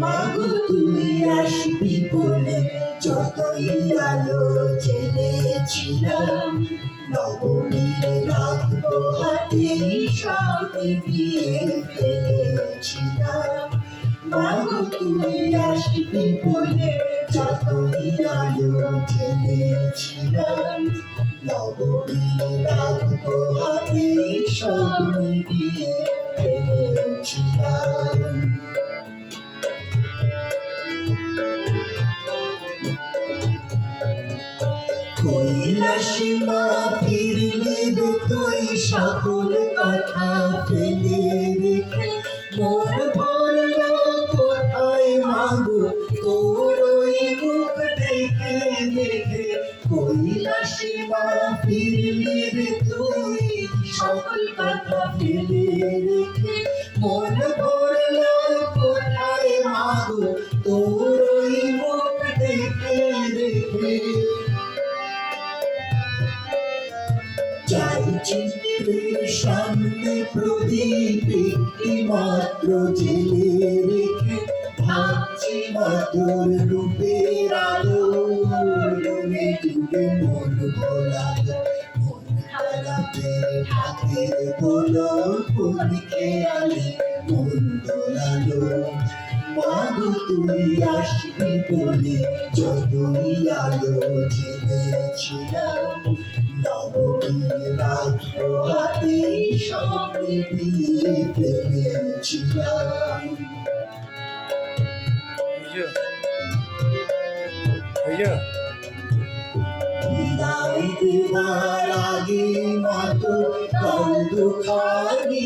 মাগো তুই আসবি বলে যতই আলো জেনেছিলাম, নবমীর রাখবো হাতে সব দিয়ে ফেলেছিলাম। মাগো তুই আসবি বলে যতই আলো জেনেছিলাম, নবমীর রাখবো হাতে সব দিয়ে ফেলেছিলাম। কৈলাসী মা ফিরলি রে তুই সকল কথা ফেলে রেখে, মন ভরল কোথায় মাগো তোর ওই মুখ দেখে দেখে। কৈলাসী মা ফিরলি রে তুই সকল কথা ফেলে রেখে, মন ভরল কোথায় মাগো তোর ওই মুখ দেখে দেখে। চাই চিত্রের সামনে প্রদীপ একটি মাত্র জেলে রেখে, ভাবছি মা তোর রূপের আলো ডুবে ডুবে মন ভোলালো। মন খারাপের ঢাকের বলো কোন খেয়ালে মন দোলালো। মাগো তুই আসবি বলে যতই আলো জেনেছিলাম, নবমীর রাখবো হাতে সব দিয়ে ফেলেছিলাম। বিদায় দেওয়ার আগে মাগো কাল দুখানি